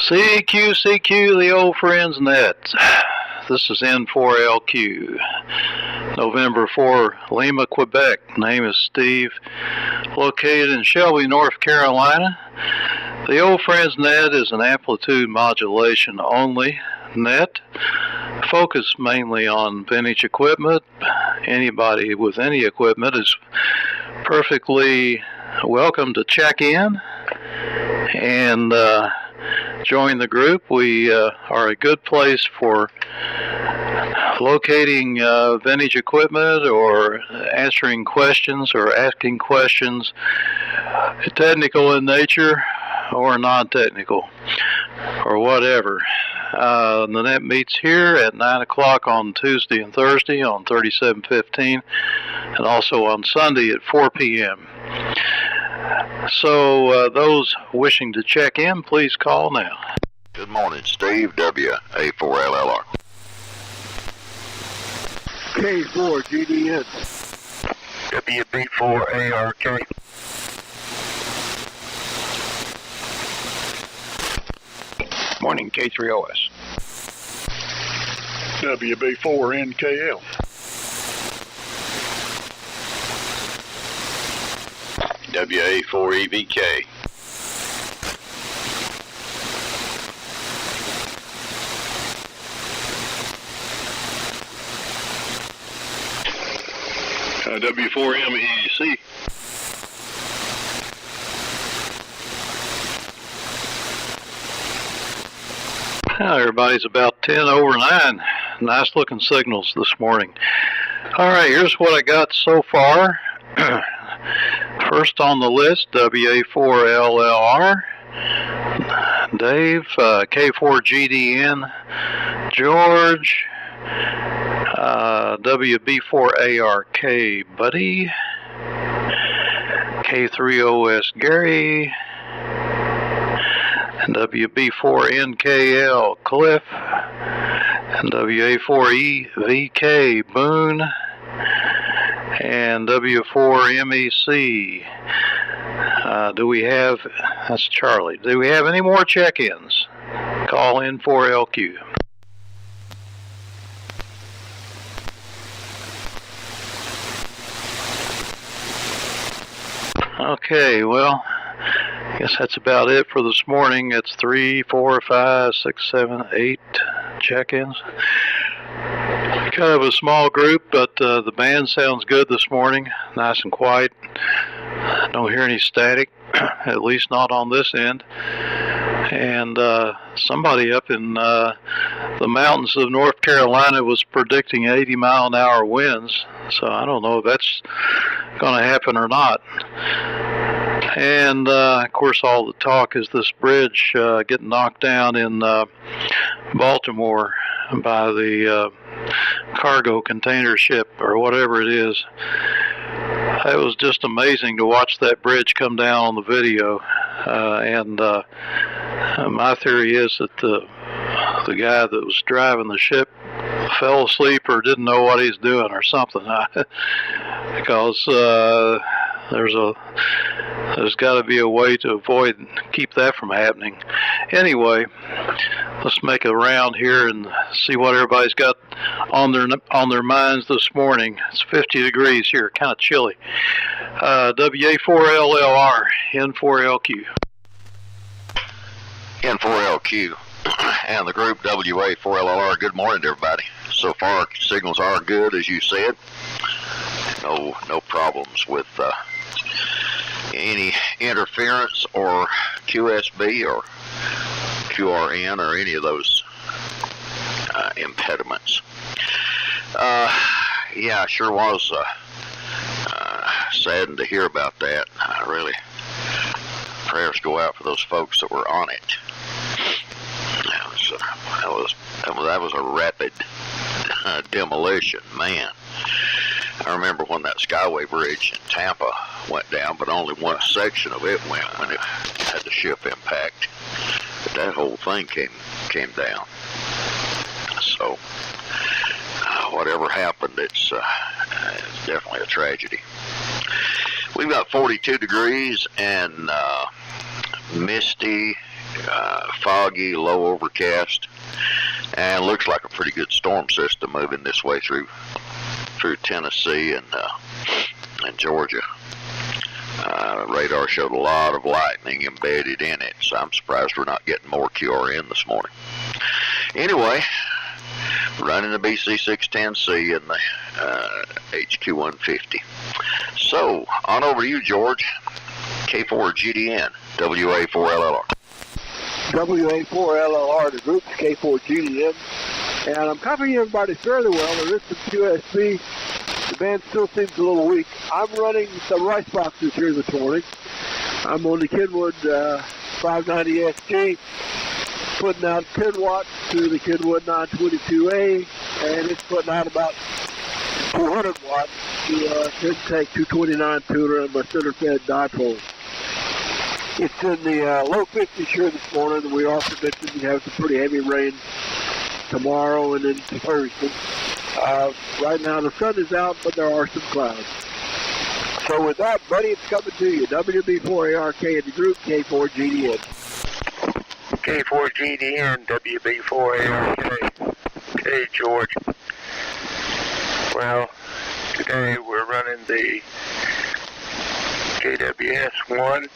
CQ, the old friends net. This is N4LQ. November 4, Lima, Quebec. Name is Steve. Located in Shelby, North Carolina. The old friends net is an amplitude modulation only net. Focused mainly on vintage equipment. Anybody with any equipment is perfectly welcome to check in and join the group. We are a good place for locating vintage equipment or answering questions or asking questions, technical in nature or non-technical or whatever. The net meets here at 9 o'clock on Tuesday and Thursday on 3715 and also on Sunday at 4 p.m. So those wishing to check in, please call now. Good morning, Steve. WA4LLR. K4GDN. WB4ARK. Morning, K3OS. WB4NKL. WA4EVK. W4MEC. Well, everybody's about 10 over 9. Nice looking signals this morning. All right, here's what I got so far. First on the list, WA4LLR, Dave, K4GDN, George, WB4ARK, Buddy, K3OS, Gary, and WB4NKL, Cliff, and WA4EVK, Boone, and W4MEC. Do we have, that's Charlie, do we have any more check-ins? Call in 4LQ. Okay, well, I guess that's about it for this morning. It's 3, 4, 5, 6, 7, 8 check-ins. Kind of a small group, but the band sounds good this morning. Nice and quiet. Don't hear any static, at least not on this end. And somebody up in the mountains of North Carolina was predicting 80-mile-an-hour winds. So I don't know if that's going to happen or not. And of course, all the talk is this bridge getting knocked down in Baltimore by the cargo container ship or whatever it is. It was just amazing to watch that bridge come down on the video. My theory is that the guy that was driving the ship fell asleep or didn't know what he's doing or something. Because there's got to be a way to keep that from happening. Anyway, let's make a round here and see what everybody's got on their minds this morning. It's 50 degrees here, kind of chilly. WA4LLR, N4LQ. N4LQ and the group WA4LLR. Good morning to everybody. So far, signals are good, as you said. No problems with any interference or QSB or QRN or any of those impediments. Yeah, I sure was saddened to hear about that. Really, prayers go out for those folks that were on it. That was a rapid demolition, man. I remember when that Skyway Bridge in Tampa went down, but only one section of it went when it had the ship impact. But that whole thing came down. So whatever happened, it's definitely a tragedy. We've got 42 degrees and misty foggy, low overcast, and looks like a pretty good storm system moving this way through Tennessee and Georgia. Radar showed a lot of lightning embedded in it, so I'm surprised we're not getting more QRN this morning. Anyway, running the BC610C and the HQ150. So, on over to you, George. K4 GDN, WA4LLR. WA4LLR, the group's K4 GDN. And I'm copying everybody fairly well. There is some QSB. The band still seems a little weak. I'm running some rice boxes here this morning. I'm on the Kenwood 590SG, putting out 10 watts to the Kenwood 922A, and it's putting out about 400 watts to Intake 229 tuner and my center-fed dipole. It's in the low 50s here this morning, and we are predicting to have some pretty heavy rain tomorrow and into Thursday. Right now the sun is out, but there are some clouds. So with that, buddy, it's coming to you. WB4ARK in the group, K4 GDN. K4 GDN, WB4ARK. Okay, George. Well, today we're running the KWS-1,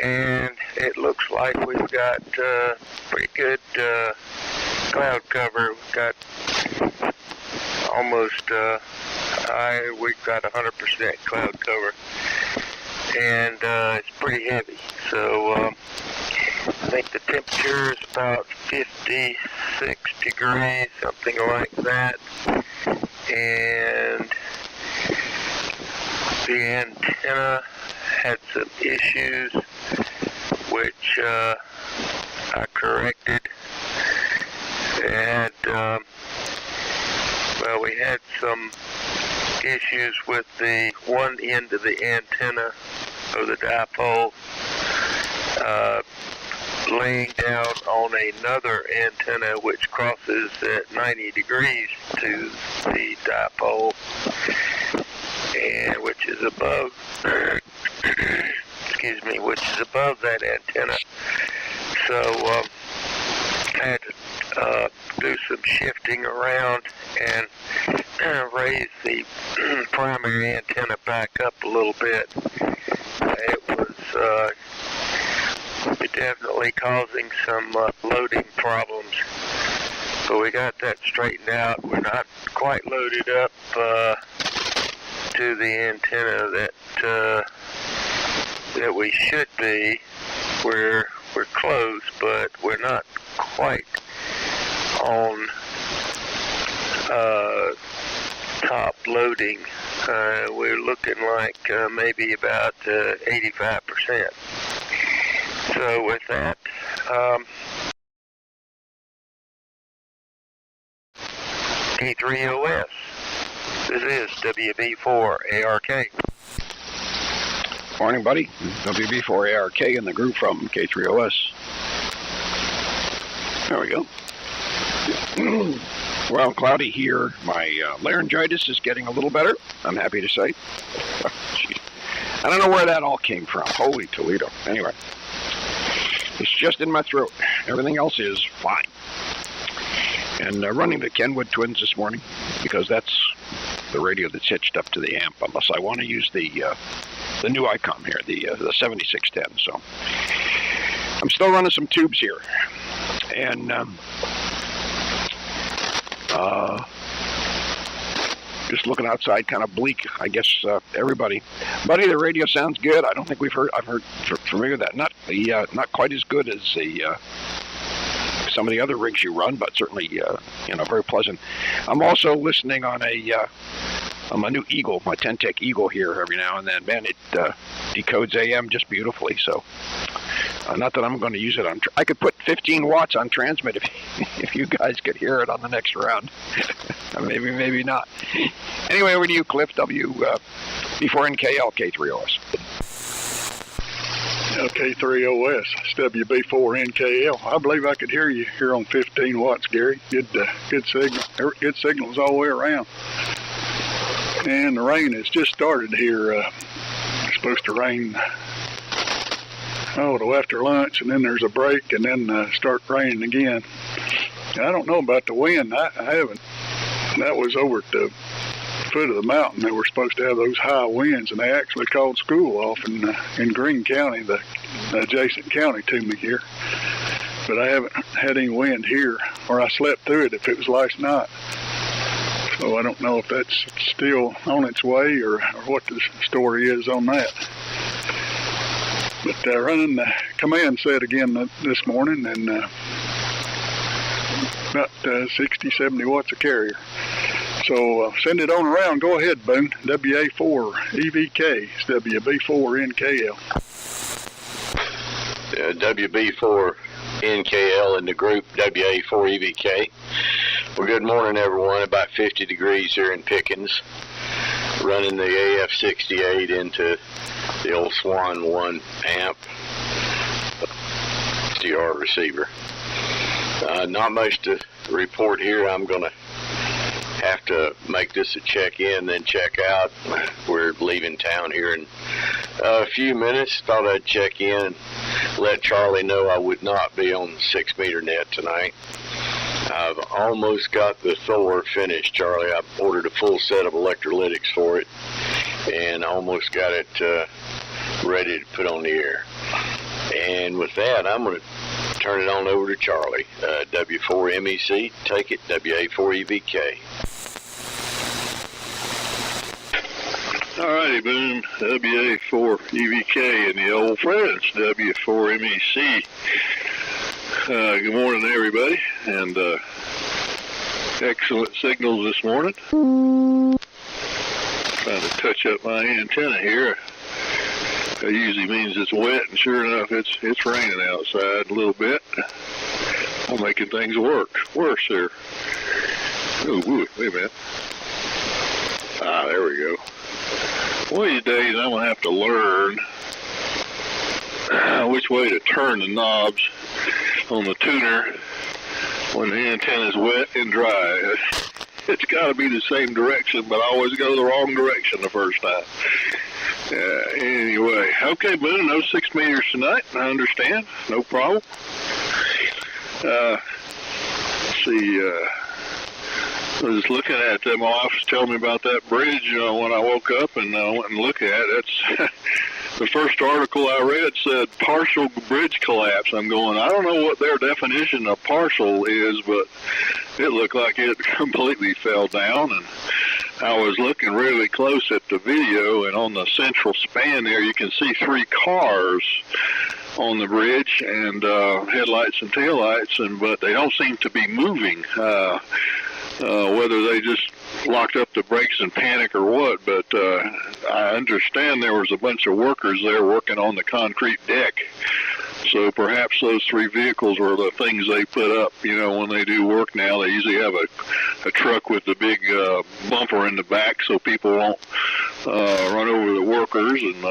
and it looks like we've got pretty good cloud cover. We've got almost we've got 100% cloud cover, and it's pretty heavy. So I think the temperature is about 56 degrees, something like that, and the antenna had some issues which I corrected. And well, we had some issues with the one end of the antenna of the dipole laying down on another antenna which crosses at 90 degrees to the dipole, and which is above excuse me, which is above that antenna. So I had to do some shifting around and raise the primary antenna back up a little bit. It was definitely causing some loading problems, but we got that straightened out. We're not quite loaded up to the antenna that we should be. We're close, but we're not quite on top loading. We're looking like maybe about 85%. So with that, K3OS, this is WB4ARK. Morning, buddy. WB4ARK in the group from K3OS. There we go. Well, cloudy here. My laryngitis is getting a little better, I'm happy to say. I don't know where that all came from. Holy Toledo. Anyway, it's just in my throat. Everything else is fine. And running the Kenwood Twins this morning, because that's the radio that's hitched up to the amp, unless I want to use the new ICOM here, the 7610. So I'm still running some tubes here, and just looking outside, kind of bleak. I guess everybody, buddy, the radio sounds good. I don't think I've heard familiar with that. Not quite as good as some of the other rigs you run, but certainly very pleasant. I'm also listening on my new Eagle, my 10-Tech Eagle here every now and then. Man, it decodes AM just beautifully. So not that I'm going to use it on. I could put 15 watts on transmit if you guys could hear it on the next round. maybe not. Anyway, over to you, Cliff. B4NKL K3OS. K3OS, it's WB4NKL. I believe I could hear you here on 15 watts, Gary. Good signal. Good signals all the way around. And the rain has just started here. It's supposed to rain till after lunch, and then there's a break, and then start raining again. And I don't know about the wind. I haven't. That was over at the foot of the mountain. They were supposed to have those high winds, and they actually called school off in Greene County, the adjacent county to me here. But I haven't had any wind here, or I slept through it if it was last night. So I don't know if that's still on its way or what the story is on that. But running the command set again this morning, and about 60, 70 watts a carrier. So send it on around. Go ahead, Boone. WA4 EVK. It's WB4 NKL. WB4 NKL in the group WA4 EVK. Well, good morning, everyone. About 50 degrees here in Pickens. Running the AF-68 into the old Swan 1 amp SDR receiver. Not much to report here. I'm going to have to make this a check-in, then check out. We're leaving town here in a few minutes. Thought I'd check in and let Charlie know I would not be on the 6-meter net tonight. I've almost got the Thor finished, Charlie. I ordered a full set of electrolytics for it, and almost got it ready to put on the air. And with that, I'm going to turn it on over to Charlie. W4MEC, take it, WA4EVK. Alrighty, Boone. WA4EVK and the old friends, W4MEC. Good morning, everybody, and excellent signals this morning. Trying to touch up my antenna here. That usually means it's wet, and sure enough, it's raining outside a little bit. I'm making things worse here. Oh, wait a minute. There we go. One of these days, I'm gonna have to learn which way to turn the knobs on the tuner when the antenna's wet and dry. It's got to be the same direction, but I always go the wrong direction the first time. Anyway, okay, Boone, no 6 meters tonight. I understand, no problem. Let's see. I was looking at my wife was telling me about that bridge when I woke up, and I went and looked at it. That's the first article I read said partial bridge collapse. I'm going, I don't know what their definition of partial is, but it looked like it completely fell down. And I was looking really close at the video, and on the central span there, you can see 3 cars on the bridge, and headlights and taillights, but they don't seem to be moving. Whether they just locked up the brakes and panic or what, but I understand there was a bunch of workers there working on the concrete deck. So perhaps those 3 vehicles were the things they put up, when they do work now. They usually have a truck with the big bumper in the back so people won't run over the workers and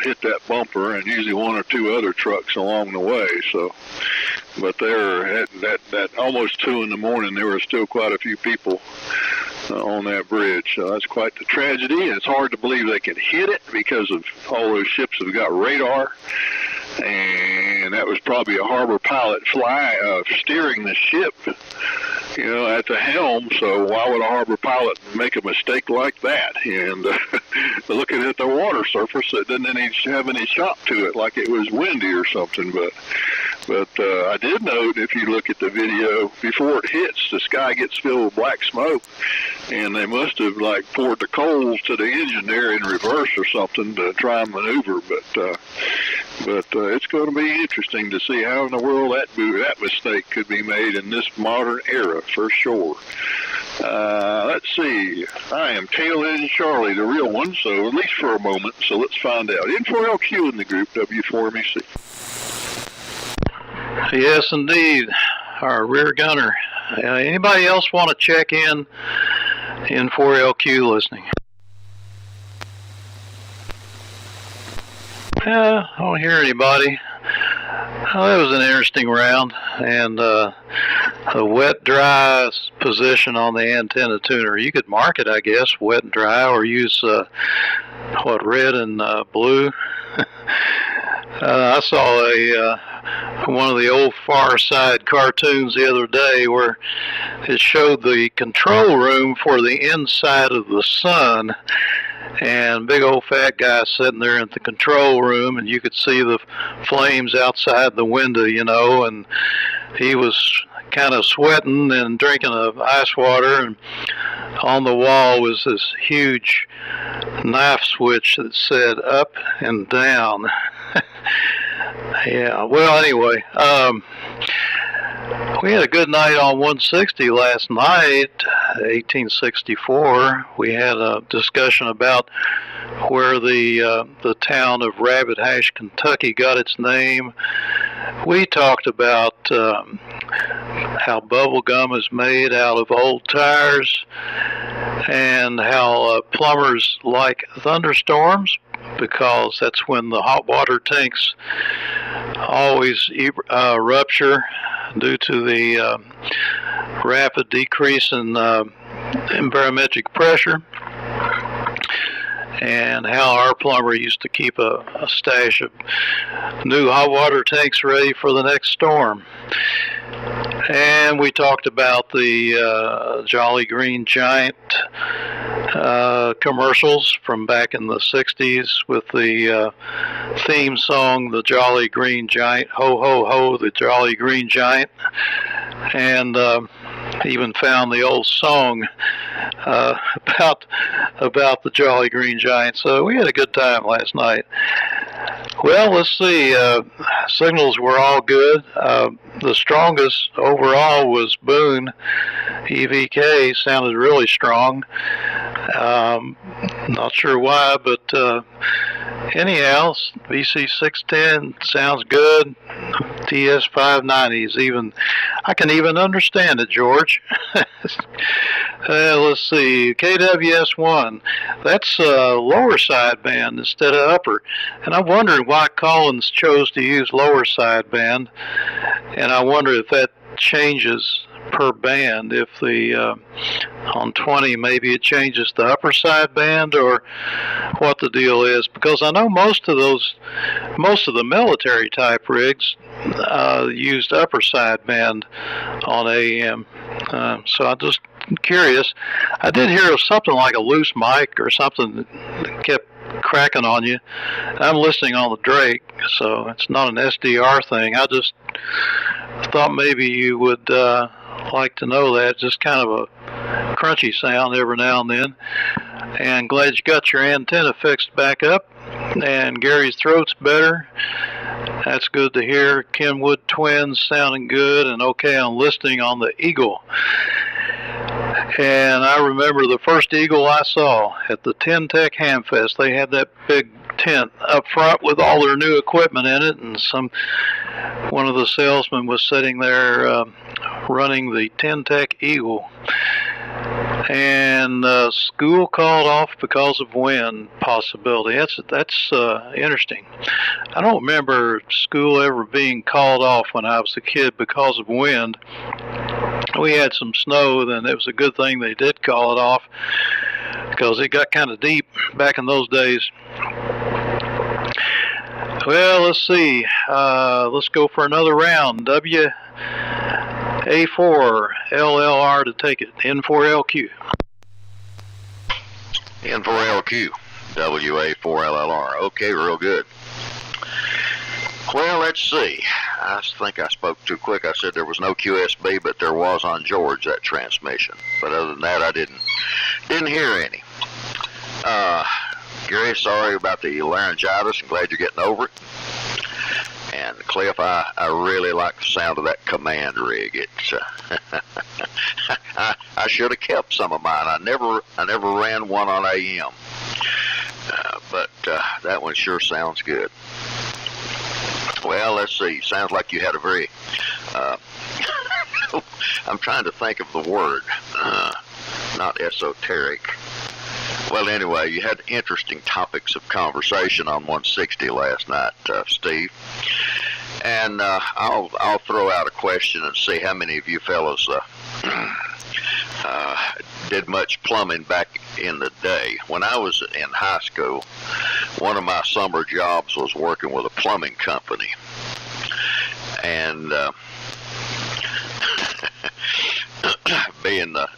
hit that bumper, and usually 1 or 2 other trucks along the way. So, but there, at almost 2 in the morning, there were still quite a few people on that bridge. So that's quite the tragedy. It's hard to believe they can hit it because of all those ships have got radar. And that was probably a harbor pilot steering the ship, at the helm. So why would a harbor pilot make a mistake like that? And looking at the water surface, it didn't have any shock to it, like it was windy or something. But I did note, if you look at the video, before it hits, the sky gets filled with black smoke, and they must have poured the coals to the engine there in reverse or something to try and maneuver. But it's going to be interesting to see how in the world that mistake could be made in this modern era, for sure. Let's see. I am Tail End Charlie, the real one, so at least for a moment. So let's find out. N4LQ in the group, W4MEC. Yes, indeed. Our rear gunner. Anybody else want to check in 4LQ listening? I don't hear anybody. Well, that was an interesting round, and a wet, dry position on the antenna tuner. You could mark it, I guess, wet and dry, or use red and blue. I saw one of the old Far Side cartoons the other day where it showed the control room for the inside of the sun, and big old fat guy sitting there in the control room, and you could see the flames outside the window, and he was kind of sweating and drinking ice water, and on the wall was this huge knife switch that said up and down. Yeah, well, anyway, we had a good night on 160 last night, 1864. We had a discussion about where the town of Rabbit Hash, Kentucky got its name. We talked about how bubble gum is made out of old tires, and how plumbers like thunderstorms, because that's when the hot water tanks always rupture due to the rapid decrease in barometric pressure, and how our plumber used to keep a stash of new hot water tanks ready for the next storm. And we talked about the Jolly Green Giant commercials from back in the 60s with the theme song, The Jolly Green Giant, Ho, Ho, Ho, the Jolly Green Giant. And even found the old song about the Jolly Green Giant. So we had a good time last night. Well, let's see. Signals were all good. The strongest overall was Boone. EVK sounded really strong. Not sure why, but anyhow, VC 610 sounds good. TS 590s even. I can even understand it, George. Let's see. KWS1. That's lower sideband instead of upper. And I wondered why Collins chose to use lower sideband. And I wonder if that changes per band. If the on 20 maybe it changes the upper sideband, or what the deal is, because I know most of the military type rigs used upper sideband on AM. So I'm just curious. I did hear of something like a loose mic or something that kept cracking on you. I'm listening on the Drake, so it's not an SDR thing. I just thought maybe you would like to know that. Just kind of a crunchy sound every now and then. And glad you got your antenna fixed back up, and Gary's throat's better. That's good to hear. Kenwood twins sounding good and okay on listening on the Eagle. And I remember the first Eagle I saw at the Ten Tech Hamfest. They had that big tent up front with all their new equipment in it, and one of the salesmen was sitting there running the Ten Tech Eagle. And school called off because of wind possibility. That's interesting. I don't remember school ever being called off when I was a kid because of wind. We had some snow, then it was a good thing they did call it off, because it got kind of deep back in those days. Well, let's see. Let's go for another round. WA4 LLR to take it. N4LQ. N4LQ. WA4LLR. Okay, real good. Well, let's see. I think I spoke too quick. I said there was no QSB, but there was on George, that transmission. But other than that, I didn't hear any. Gary, sorry about the laryngitis. I'm glad you're getting over it. And Cliff, I really like the sound of that command rig. It's I should have kept some of mine. I never ran one on AM, but that one sure sounds good. Well, let's see. Sounds like you had a very I'm trying to think of the word, not esoteric. Well, anyway, you had interesting topics of conversation on 160 last night, Steve. And I'll throw out a question and see how many of you fellows did much plumbing back in the day. When I was in high school, one of my summer jobs was working with a plumbing company. And being the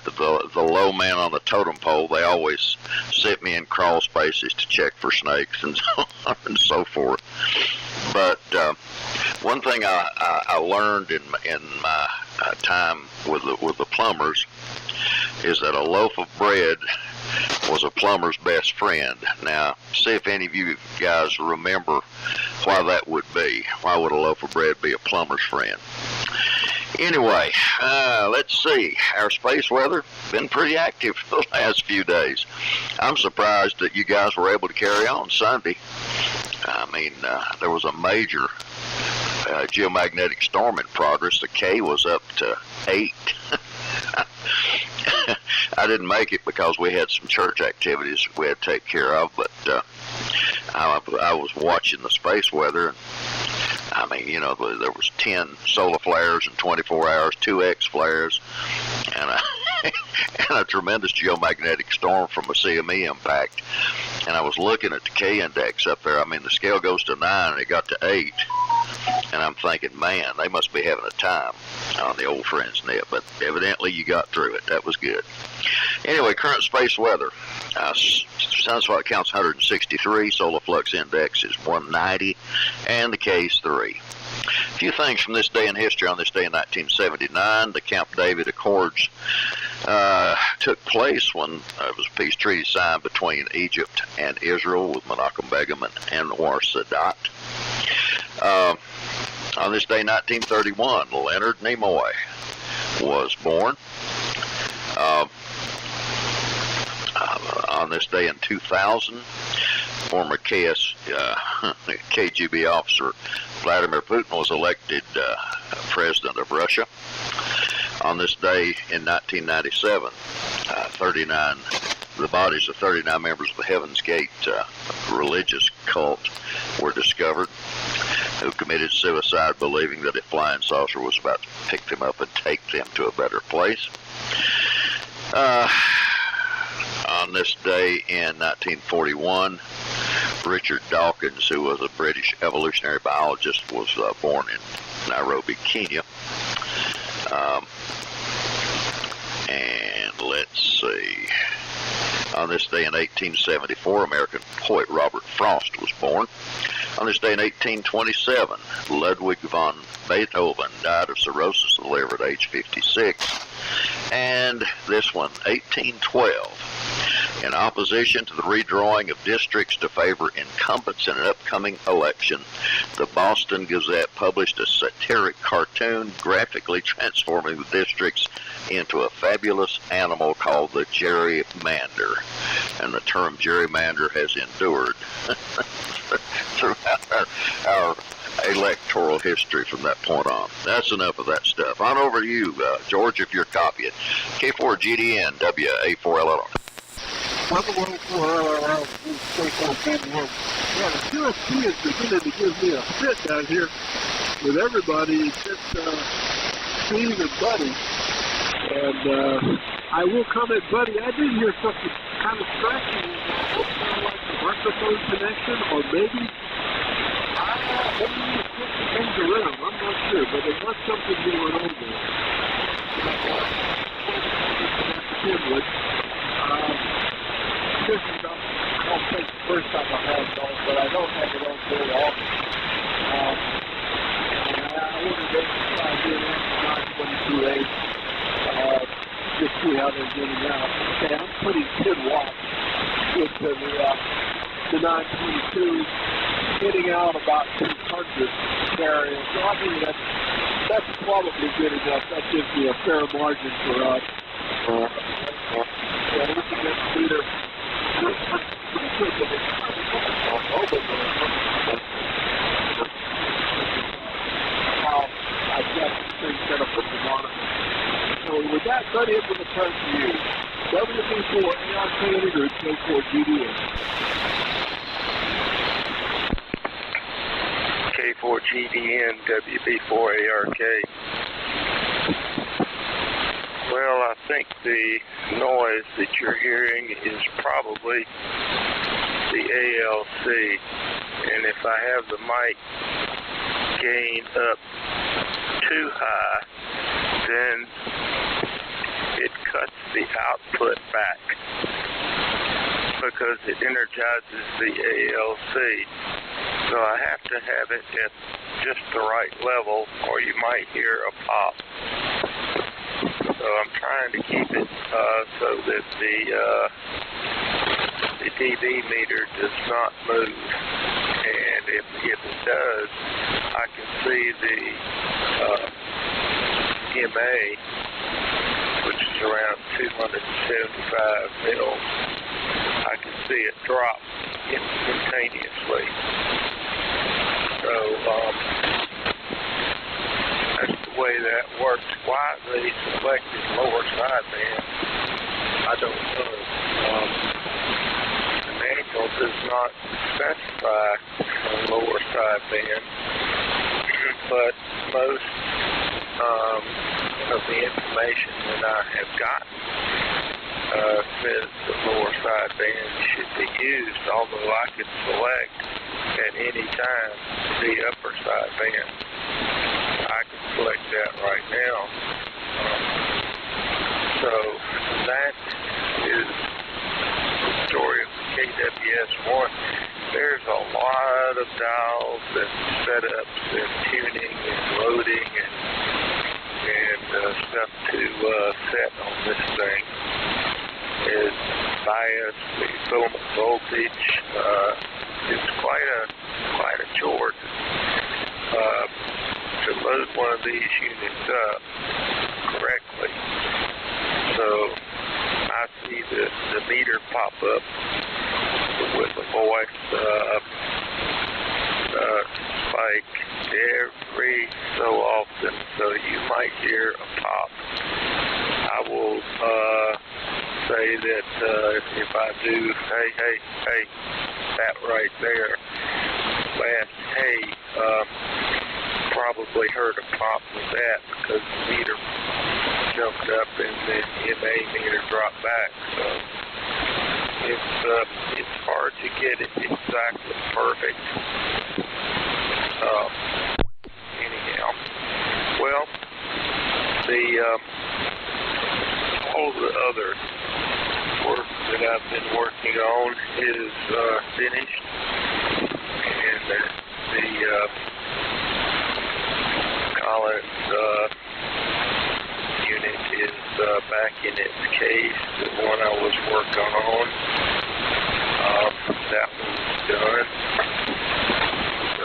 low man on the totem pole, they always sit me in crawl spaces to check for snakes and so on and so forth. But one thing I learned in my time with the plumbers is that a loaf of bread was a plumber's best friend. Now, see if any of you guys remember why that would be. Why would a loaf of bread be a plumber's friend? Anyway, let's see. Our space weather been pretty active the last few days. I'm surprised that you guys were able to carry on Sunday. I mean, there was a major geomagnetic storm in progress. The K was up to 8. I didn't make it because we had some church activities we had to take care of, but I was watching the space weather, and I mean, you know, there was 10 solar flares in 24 hours, 2 X flares, and a tremendous geomagnetic storm from a CME impact. And I was looking at the K index up there. I mean, the scale goes to 9, and it got to 8. And I'm thinking, man, they must be having a time on the old Friends Net. But evidently, you got through it. That was good. Anyway, current space weather. Sunspot count's 163. Solar flux index is 190. And the K is 3. A few things from this day in history. On this day in 1979, the Camp David Accords took place when there was a peace treaty signed between Egypt and Israel with Menachem Begum and Anwar Sadat. On this day, 1931, Leonard Nimoy was born. On this day in 2000, former KGB officer Vladimir Putin was elected president of Russia. On this day in 1997, the bodies of 39 members of the Heaven's Gate religious cult were discovered, who committed suicide believing that a flying saucer was about to pick them up and take them to a better place. On this day in 1941, Richard Dawkins, who was a British evolutionary biologist, was born in Nairobi, Kenya. And let's see. On this day in 1874, American poet Robert Frost was born. On this day in 1827, Ludwig von Beethoven died of cirrhosis of the liver at age 56. And this one, 1812. In opposition to the redrawing of districts to favor incumbents in an upcoming election, the Boston Gazette published a satiric cartoon graphically transforming the districts into a fabulous animal called the gerrymander. And the term gerrymander has endured throughout our electoral history from that point on. That's enough of that stuff. On over to you, George, if you're copying. K4GDN, WA4LL. Yeah, the QSP is beginning to give me a fit down here with everybody except Steve and Buddy. And I will comment, Buddy, I did hear something kind of scratchy, like the microphone connection, or maybe you switch things around. I'm not sure, but there was something going on there. This is about, I don't think the first time I have it on, but I don't have it on very often. And I wanted to try to get in 922.8, just see how they're getting out. Okay, I'm putting 10 watts into the 922, getting out about 200 carrying. So I think that's probably good enough. That gives me a fair margin for us. Looking at the meter, how I've got things set up with the monitor. So with that, Buddy, I'm going to turn to you. WB4 ARK Group, K4GDN. K4GDN, WB4ARK. Well, think the noise that you're hearing is probably the ALC, and if I have the mic gain up too high, then it cuts the output back because it energizes the ALC. So I have to have it at just the right level, or you might hear a pop. So I'm trying to keep it so that the dB meter does not move. And if it does, I can see the MA, which is around 275 mils. I can see it drop instantaneously. So that's the way that works. Why they selected lower sideband, I don't know. The manual does not specify a lower sideband, but most of the information that I have gotten says the lower sideband should be used, although I could select at any time the upper sideband. I can select that right now. So that is the story of the KWS-1. There's a lot of dials and setups and tuning and loading and stuff to set on this thing. Is bias, the filament voltage. It's quite a chore to load one of these units up correctly. So I see the meter pop up with the voice spike every so often, so you might hear a pop. I will say that if I do, hey, that right there, last hey, probably heard a pop with that because the meter jumped up and the MA meter dropped back. So it's hard to get it exactly perfect. Anyhow, well, all the other work that I've been working on is finished, and the Collins unit is back in its case. The one I was working on, that one's done. So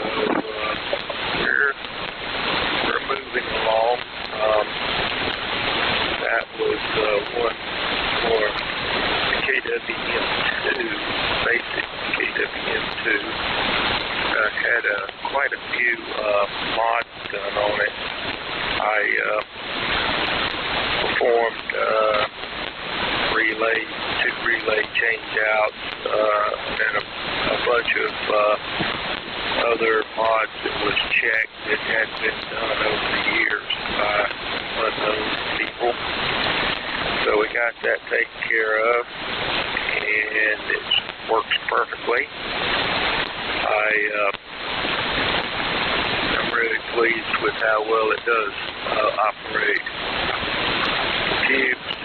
we're moving along. That was one for the KWM2, basic KWM2. Had quite a few mods done on it. I performed two relay change-outs, and a bunch of other mods that was checked that had been done over the years by unknown people. So we got that taken care of, and it works perfectly. I'm really pleased with how well it does operate.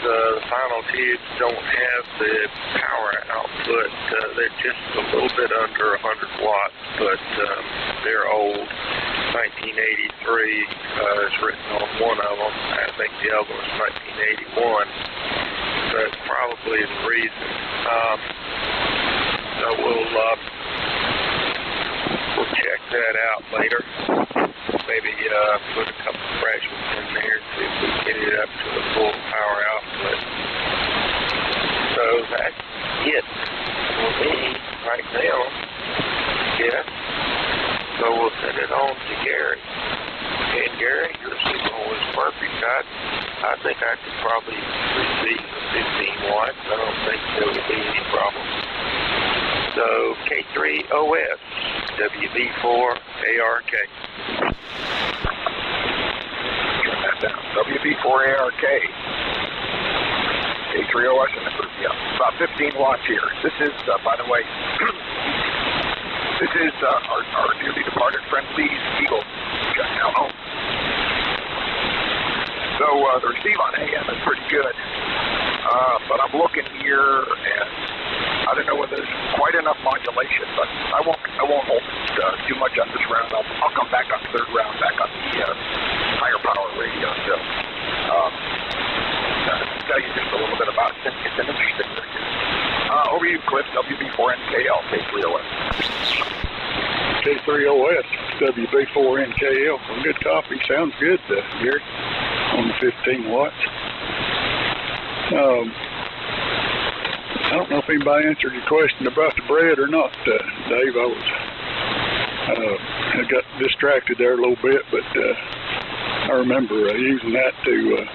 The final tubes don't have the power output. They're just a little bit under 100 watts, but they're old. 1983 is written on one of them. I think the other was 1981. That's probably the reason. So we'll check that out later. Maybe put a couple fresh ones in there and see if we can get it up to the full power output. So that's it for me right now. Yeah. So we'll send it on to Gary. And Gary, your signal was perfect. I think I could probably receive 15 watts. I don't think there would be any problem. So K3OS, WB4 ARK. WB4 ARK. K3OS in the group, yeah. About 15 watts here. This is, by the way, this is our newly departed friend Lee's Eagle shut down home. So the receive on AM is pretty good. But I'm looking here, and I don't know whether there's quite enough modulation, but I won't hold too much on this round. I'll come back on the third round, back on the higher power radio. So tell you just a little bit about it. It's an interesting thing. Over you, Cliff, WB4NKL, K3OS. K3OS, WB4NKL. Well, good copy. Sounds good, Gary, on the 15 watts. I don't know if anybody answered your question about the bread or not, Dave. I got distracted there a little bit, but I remember using that to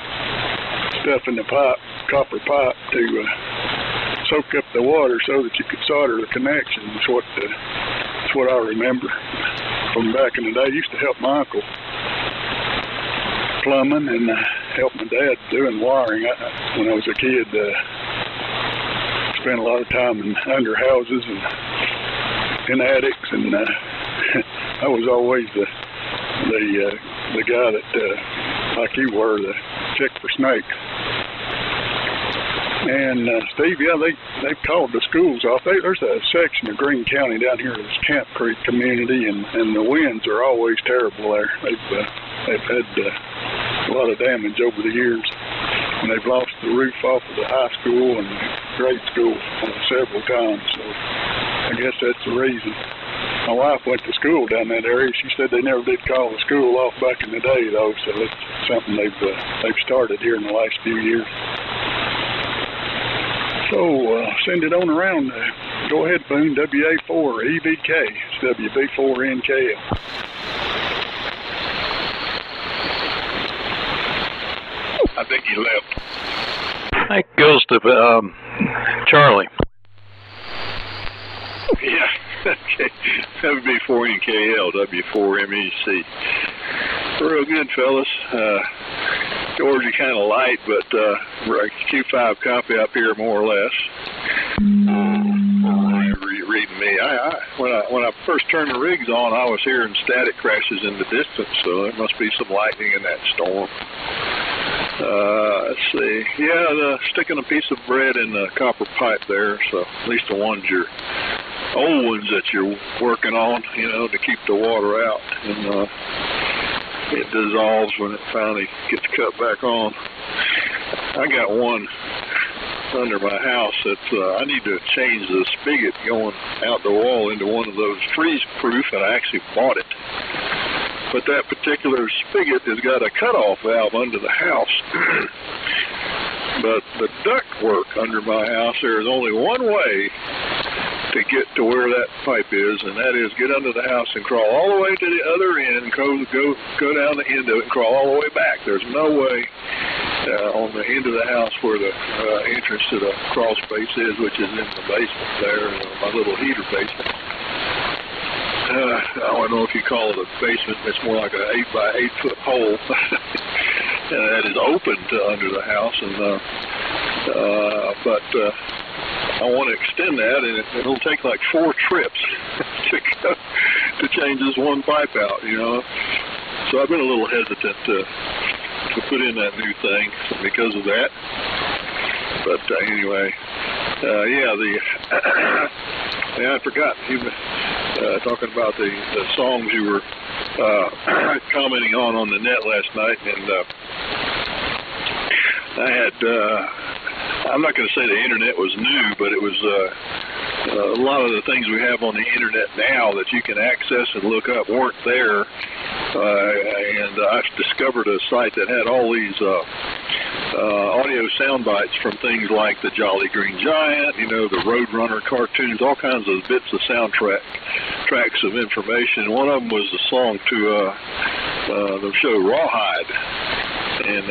stuff in the pipe, copper pipe, to soak up the water so that you could solder the connections. That's what I remember from back in the day. I used to help my uncle plumbing and help my dad doing wiring. When I was a kid, spent a lot of time in under houses and in attics, and I was always the guy that, like you were, the check for snakes. And Steve, yeah, they've called the schools off. There's a section of Greene County down here, this Camp Creek community, and the winds are always terrible there. They've had a lot of damage over the years, and they've lost the roof off of the high school and grade school several times. So I guess that's the reason. My wife went to school down that area. She said they never did call the school off back in the day, though. So it's something they've started here in the last few years. So send it on around. Go ahead, Boone. WA4 EVK. It's WB4NKL. I think he left. That goes to Charlie. Yeah. Okay. WB4NKL, W4MEC. Real good, fellas. George, you kind of light, but Q5 copy up here more or less. Reading me. When I first turned the rigs on, I was hearing static crashes in the distance, so there must be some lightning in that storm. Let's see. Yeah, sticking a piece of bread in the copper pipe there, so at least the ones old ones that you're working on, to keep the water out, and it dissolves when it finally gets cut back on. I got one under my house that I need to change the spigot going out the wall into one of those freeze-proof, and I actually bought it. But that particular spigot has got a cutoff valve under the house. But the duct work under my house, there is only one way to get to where that pipe is, and that is get under the house and crawl all the way to the other end, and go down the end of it and crawl all the way back. There's no way on the end of the house where the entrance to the crawl space is, which is in the basement there, my little heater basement. I don't know if you call it a basement. It's more like an 8x8 foot hole that is open to under the house, and but I want to extend that, and it'll take like 4 trips to change this one pipe out, So I've been a little hesitant to put in that new thing because of that. But anyway, I forgot you talking about the songs you were commenting on the net last night, and I had. I'm not going to say the internet was new, but it was a lot of the things we have on the internet now that you can access and look up weren't there. And I discovered a site that had all these audio sound bites from things like the Jolly Green Giant, the Roadrunner cartoons, all kinds of bits of tracks of information. One of them was the song to the show Rawhide. And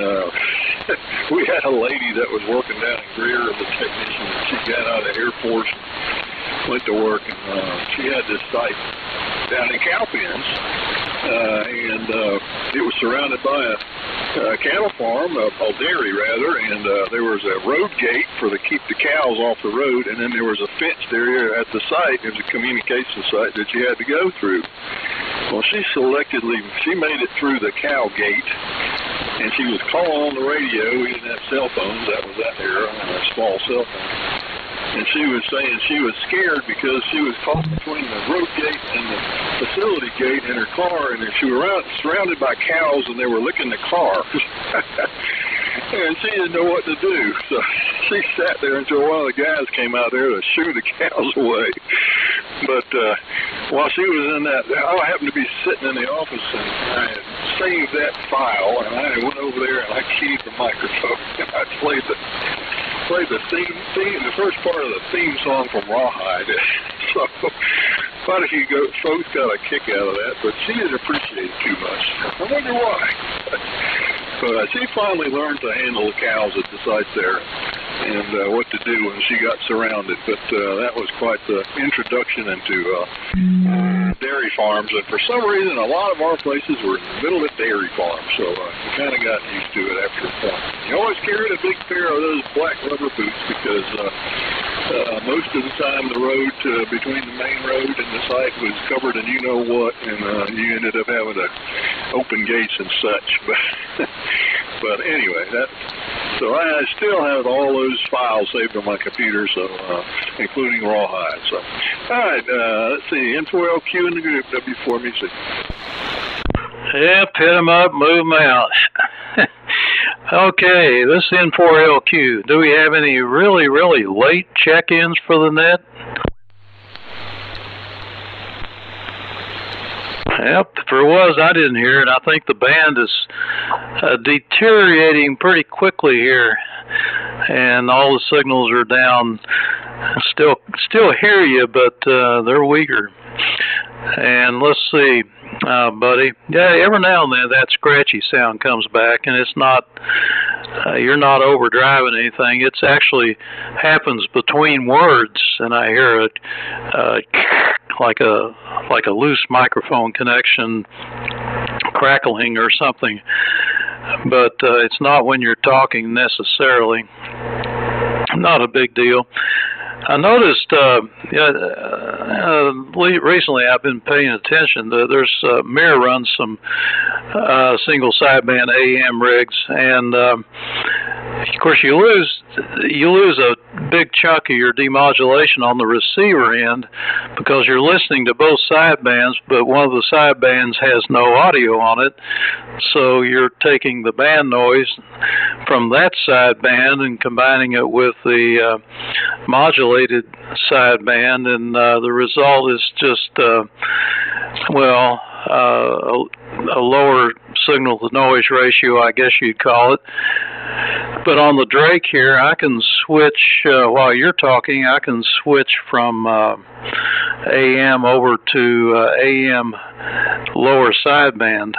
we had a lady that was working down in Greer as a technician. She got out of the Air Force and went to work, and she had this site down in Cowpens, and it was surrounded by cattle farm, a dairy rather, and there was a road gate to keep the cows off the road, and then there was a fenced area at the site. It was a communication site that you had to go through. Well, she made it through the cow gate, and she was calling on the radio. We didn't have cell phones, that was that era, a small cell phone. And she was saying she was scared because she was caught between the road gate and the facility gate in her car, and she was surrounded by cows, and they were licking the car. And she didn't know what to do. So she sat there until one of the guys came out there to shoo the cows away. But while she was in that, I happened to be sitting in the office, and I had saved that file, and I went over there and I keyed the microphone, and I played the first part of the theme song from Rawhide. So quite a few folks got a kick out of that, but she didn't appreciate it too much. I wonder why. But she finally learned to handle the cows at the site there, and what to do when she got surrounded. But that was quite the introduction into dairy farms, and for some reason a lot of our places were in the middle of dairy farms, so you kind of got used to it after a point. You always carried a big pair of those black rubber boots because most of the time the road between the main road and the site was covered in you-know-what, and you ended up having to open gates and such. But anyway, so I still have all those files saved on my computer, so including Rawhide. So, all right, let's see, N4LQ in the group, W4 music. Yep, hit them up, move them out. Okay, this N4LQ. Do we have any really, really late check-ins for the net? Yep, if there was, I didn't hear it. I think the band is deteriorating pretty quickly here, and all the signals are down. Still hear you, but they're weaker. And let's see, buddy. Yeah, every now and then that scratchy sound comes back, and it's not. You're not overdriving anything. It's actually happens between words, and I hear it like a loose microphone connection crackling or something. But it's not when you're talking necessarily. Not a big deal. I noticed recently I've been paying attention. There's Mir runs some single sideband AM rigs, and of course you lose a big chunk of your demodulation on the receiver end because you're listening to both sidebands, but one of the sidebands has no audio on it, so you're taking the band noise from that sideband and combining it with the modulated sideband, and the result is just a lower signal to noise ratio, I guess you'd call it. But on the Drake here, I can switch, while you're talking, I can switch from AM over to AM lower sideband,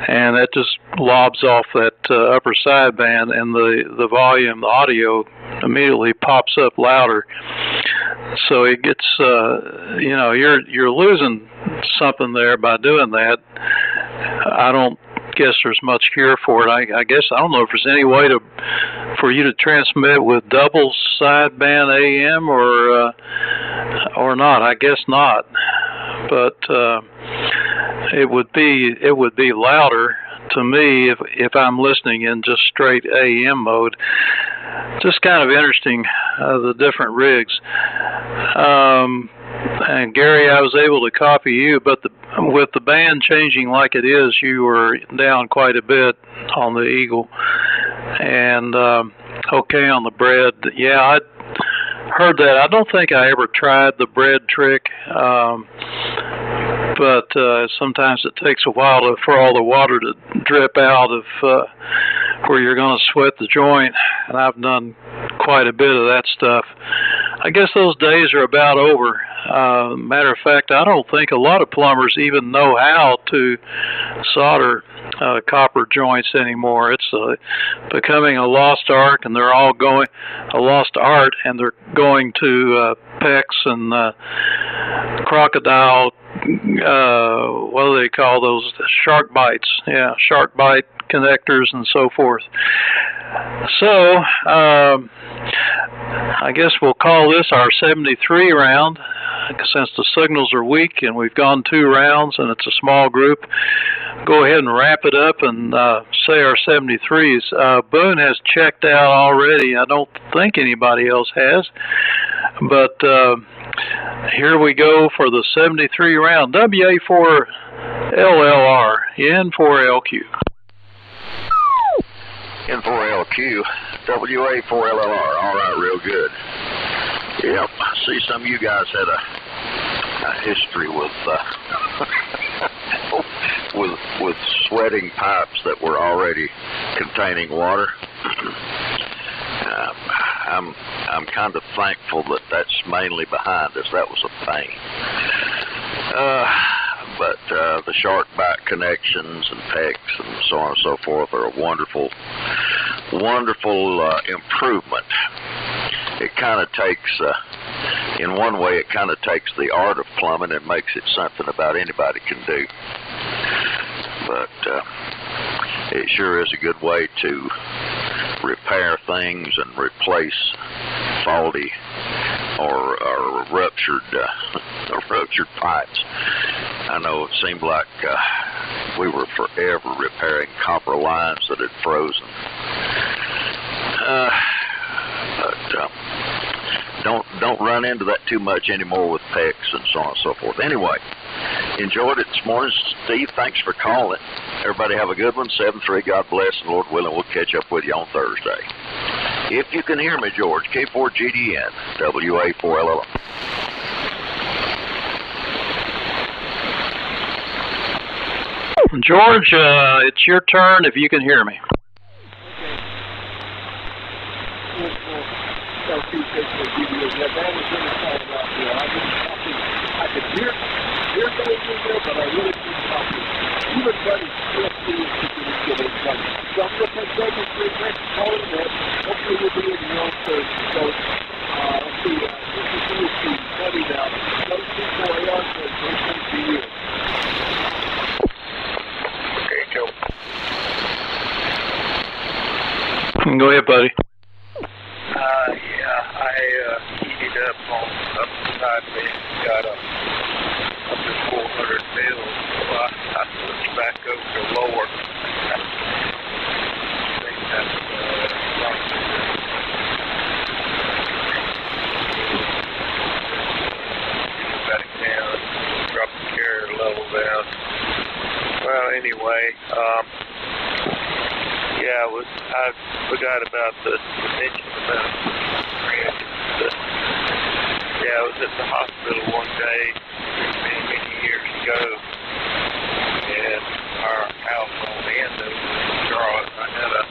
and that just lobs off that upper sideband, and the volume, the audio immediately pops up louder. So it gets, you're losing something there by doing that. I don't guess there's much cure for it. I guess I don't know if there's any way for you to transmit with double sideband AM or not. I guess not, but it would be louder to me if I'm listening in just straight AM mode. Just kind of interesting, the different rigs. And Gary, I was able to copy you, but with the band changing like it is, you were down quite a bit on the Eagle. And okay on the bread. Yeah, I heard that. I don't think I ever tried the bread trick, but sometimes it takes a while for all the water to drip out of where you're going to sweat the joint, and I've done quite a bit of that stuff. I guess those days are about over. Matter of fact, I don't think a lot of plumbers even know how to solder copper joints anymore. It's becoming a lost art, and they're all going to PEX and crocodile what do they call those? Shark bites. Yeah, shark bite connectors and so forth. So, I guess we'll call this our 73 round, since the signals are weak and we've gone 2 rounds and it's a small group. Go ahead and wrap it up and say our 73s. Boone has checked out already. I don't think anybody else has. But here we go for the 73 round. WA4LLR, N4LQ. N4LQ, WA4LLR. All right, real good. Yep, I see some of you guys had a history with sweating pipes that were already containing water. I'm kind of thankful that that's mainly behind us. That was a pain. But the shark bite connections and PECs and so on and so forth are a wonderful improvement. It kind of takes, in one way, it kind of takes the art of plumbing and makes it something about anybody can do. But it sure is a good way to repair things and replace faulty or ruptured pipes. I know it seemed like we were forever repairing copper lines that had frozen. But don't run into that too much anymore with PECs and so on and so forth. Anyway, enjoyed it this morning. Steve, thanks for calling. Everybody have a good one. 7-3, God bless, and Lord willing, we'll catch up with you on Thursday. If you can hear me, George, K4GDN, WA4LLR. George, it's your turn if you can hear me. I could hear those in there, but I really couldn't talk to you. Even Buddy still feels he couldn't get it done. So I'm going to take David for the next call in there. Hopefully we'll be in the on Thursday. So, let's see, this is Buddy now. Those people are on for you. Okay, Joe. Go ahead, buddy. Yeah, I heated up on upside me, got up to 400 mils, so I switched back over to lower. I think that's back down, drop the carrier level down. Well, anyway, yeah, I forgot about the mention about yeah, I was at the hospital one day many years ago, and our house on the end of Charlotte, I had an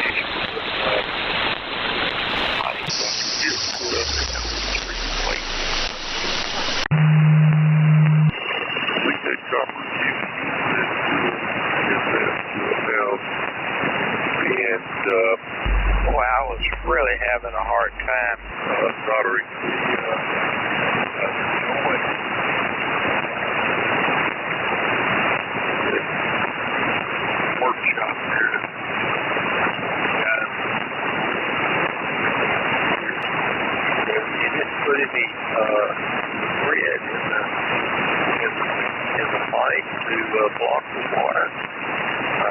issue with we did copper and boy, I was really having a hard time soldering the joint. Workshop there. You didn't put any thread in the pipe to block the water. I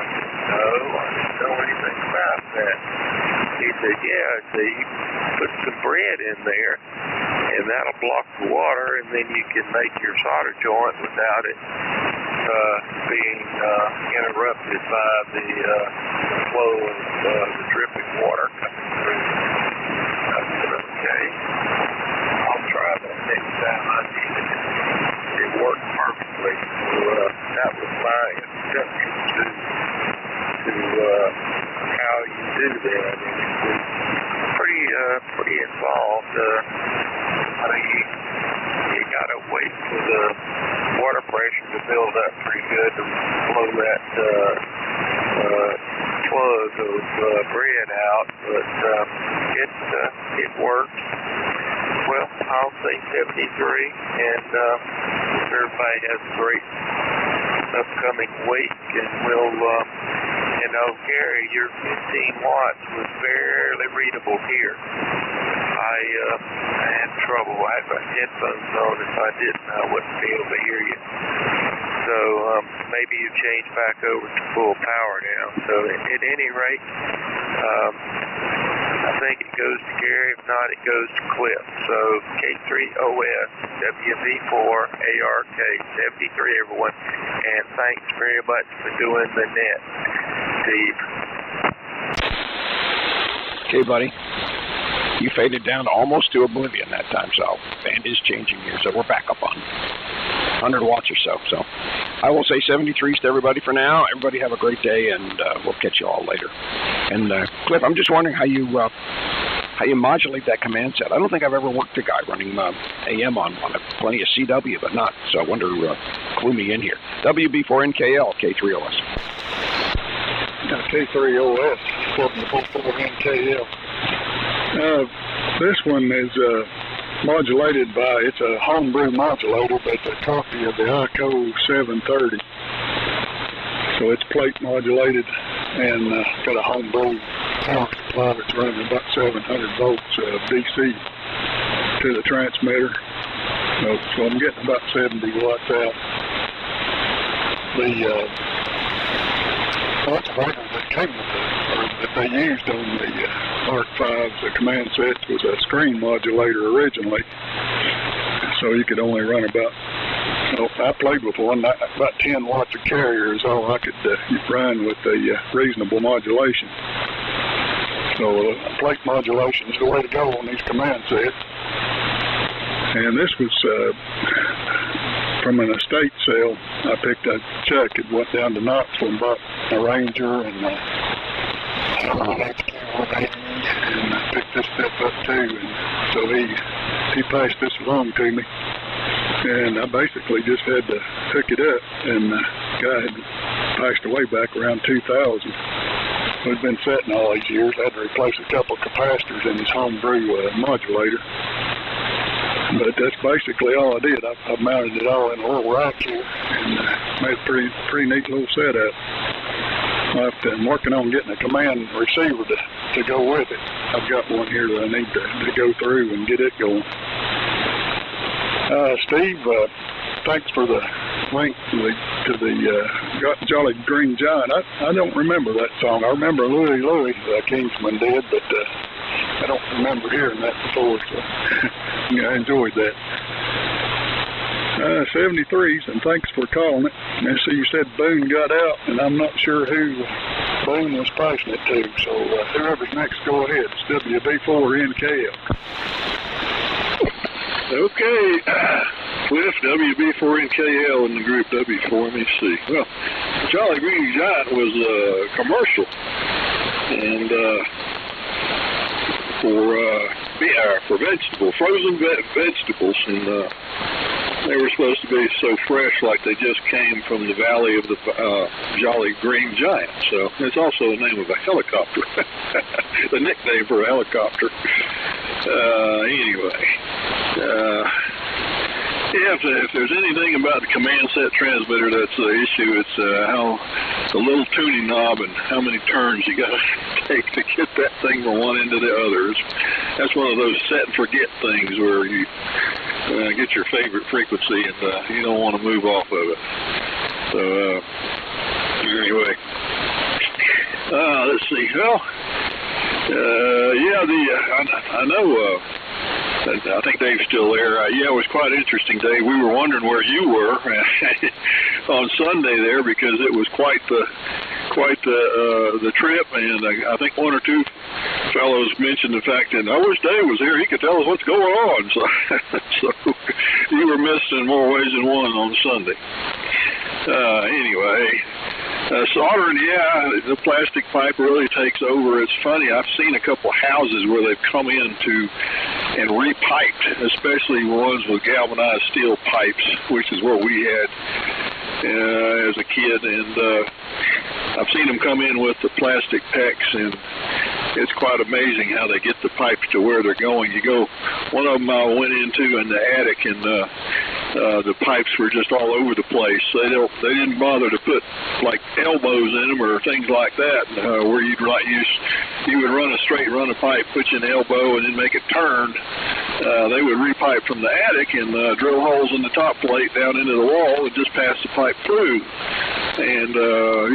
said, no, I didn't know anything about that. He said, yeah, so you put some bread in there, and that'll block the water, and then you can make your solder joint without it being interrupted by the flow of the dripping water coming through. I said, okay, I'll try that next time I need it. It worked perfectly. So that was my introduction to how you do that, and it was pretty involved. You gotta wait for the water pressure to build up pretty good to blow that plug of bread out, but it worked. Well, I'll say 73, and everybody has a great upcoming week, and we'll, Gary, your 15 watts was barely readable here. I had trouble. I had my headphones on. If I didn't, I wouldn't be able to hear you. So maybe you change back over to full power now. So at any rate, I think it goes to Gary. If not, it goes to Cliff. So K3OS WB4 ARK 73, everyone. And thanks very much for doing the net, Steve. Okay, buddy. You faded down almost to oblivion that time, so band is changing here, so we're back up on 100 watts or so. So I will say 73s to everybody for now. Everybody have a great day, and we'll catch you all later. And Cliff, I'm just wondering how you modulate that command set. I don't think I've ever worked a guy running AM on one. Plenty of CW, but not. So I wonder, clue me in here. WB4NKL, K3OS. K3OS, 744NKL. This one is modulated by, it's a homebrew modulator, but it's a copy of the ICO 730. So it's plate modulated and got a homebrew power supply that's running about 700 volts DC to the transmitter. So I'm getting about 70 watts out. The modulator that came with that they used on the Arc 5's the command sets was a screen modulator originally, so you could only run about, I played with one, about 10 watts of carrier is all I could run with a reasonable modulation. So plate modulation is the way to go on these command sets. And this was from an estate sale. I picked a check. It went down to Knoxville and bought a Ranger and and I picked this stuff up too, and so he passed this along to me, and I basically just had to hook it up, and the guy had passed away back around 2000. We'd been setting all these years. I had to replace a couple of capacitors in his homebrew modulator, but that's basically all I did. I mounted it all in a little rack here and made a pretty neat little setup. I'm working on getting a command receiver to go with it. I've got one here that I need to go through and get it going. Steve, thanks for the link to the Jolly Green Giant. I don't remember that song. I remember Louie Kingsman did, but I don't remember hearing that before, so yeah, I enjoyed that. 73s, and thanks for calling it. And so you said Boone got out, and I'm not sure who Boone was passing it to, so whoever's next, go ahead. It's WB4NKL. Okay, Cliff, WB4NKL in the group W4MEC. Well, Jolly Green Giant was a commercial, and for frozen vegetables, and they were supposed to be so fresh, like they just came from the valley of the Jolly Green Giant. So it's also the name of a helicopter, the nickname for a helicopter. Anyway, if there's anything about the command set transmitter that's the issue, it's how the little tuning knob and how many turns you got to take to get that thing from one end to the other. That's one of those set and forget things where you get your favorite frequency and you don't want to move off of it. So anyway, let's see. Well, I know. I think Dave's still there. Yeah, it was quite an interesting day. We were wondering where you were on Sunday there, because it was quite the trip, and I think one or two fellows mentioned the fact that I wish Dave was here. He could tell us what's going on. So you were missed in more ways than one on Sunday. Anyway. Soldering, yeah, the plastic pipe really takes over. It's funny, I've seen a couple houses where they've come in and repiped, especially ones with galvanized steel pipes, which is what we had as a kid. And I've seen them come in with the plastic PEX, and it's quite amazing how they get the pipes to where they're going. One of them I went into in the attic, and the pipes were just all over the place. They didn't bother to put like elbows in them or things like that, where you would run a straight run of pipe, put you an elbow, and then make it turn. They would repipe from the attic and drill holes in the top plate down into the wall and just pass the pipe through. And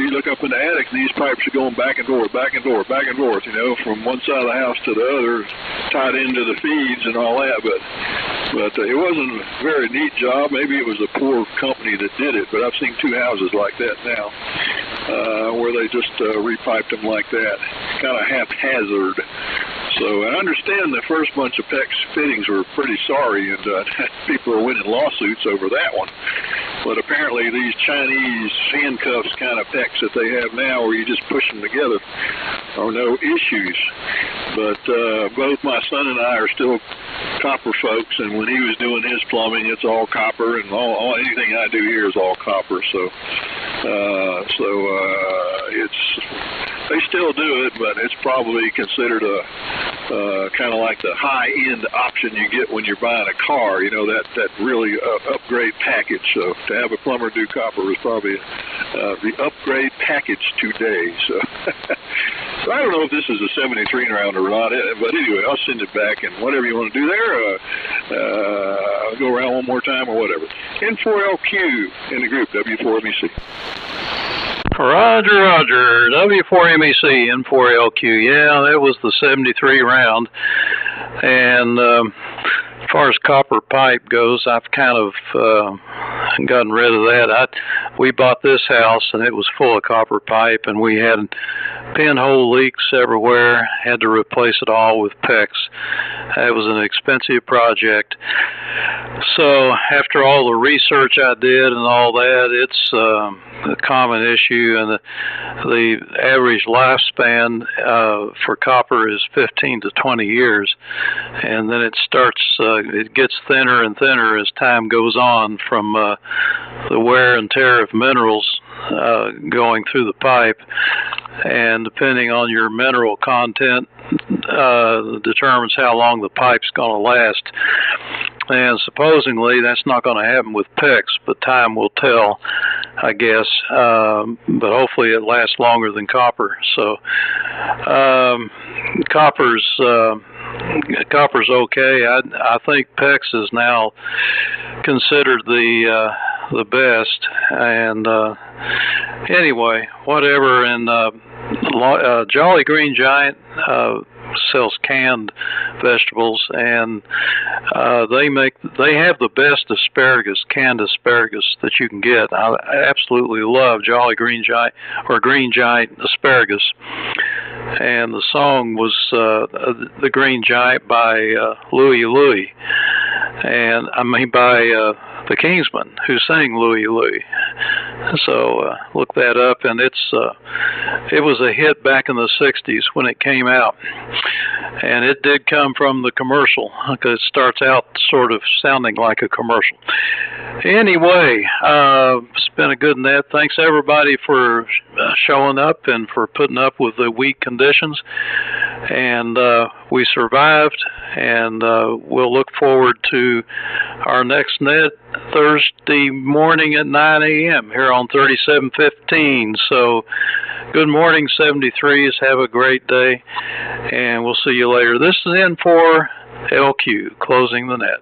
you look up in the attic, and these pipes are going back and forth, back and forth, back and forth, you know, from one side of the house to the other, tied into the feeds and all that. But it wasn't a very neat job. Maybe it was a poor company that did it, but I've seen 2 houses like that now, where they just repiped them like that, kind of haphazard. So I understand the first bunch of PEX fittings were pretty sorry, and people are winning lawsuits over that one. But apparently these Chinese handcuffs kind of PEX that they have now, where you just push them together, are no issues. But both my son and I are still copper folks, and when he was doing his plumbing, it's all copper, and anything I do here is all copper. So they still do it, but it's probably considered a kind of like the high-end option you get when you're buying a car, you know, that really upgrade package. So to have a plumber do copper is probably the upgrade package today. So, so I don't know if this is a 73 round or not, but anyway, I'll send it back, and whatever you want to do there, I'll go around one more time or whatever. N4LQ in the group, W4MEC. Roger, Roger. W4MEC, N4LQ. Yeah, that was the 73 round. And as far as copper pipe goes, I've kind of gotten rid of that. We bought this house, and it was full of copper pipe, and we had pinhole leaks everywhere. Had to replace it all with PEX. It was an expensive project. So after all the research I did and all that, it's a common issue, and the average lifespan for copper is 15 to 20 years, and then it gets thinner and thinner as time goes on from the wear and tear of minerals going through the pipe, and depending on your mineral content determines how long the pipe's going to last. And supposedly that's not going to happen with PEX, but time will tell, I guess. But hopefully it lasts longer than copper. So copper's okay. I think PEX is now considered the best. And anyway, whatever. And Jolly Green Giant sells canned vegetables, and they have the best asparagus, canned asparagus that you can get. I absolutely love Jolly Green Giant or Green Giant asparagus. And the song was The Green Giant by Louie Louie, and I mean by the Kingsmen, who sang Louie Louie. So look that up, and it was a hit back in the 60s when it came out, and it did come from the commercial, because it starts out sort of sounding like a commercial. Anyway, it's been a good net. Thanks everybody for showing up and for putting up with the weak conditions, and we survived, and we'll look forward to our next net Thursday morning at 9 a.m. here on 3715. So good morning, 73s. Have a great day, and we'll see you later. This is N4LQ, closing the net.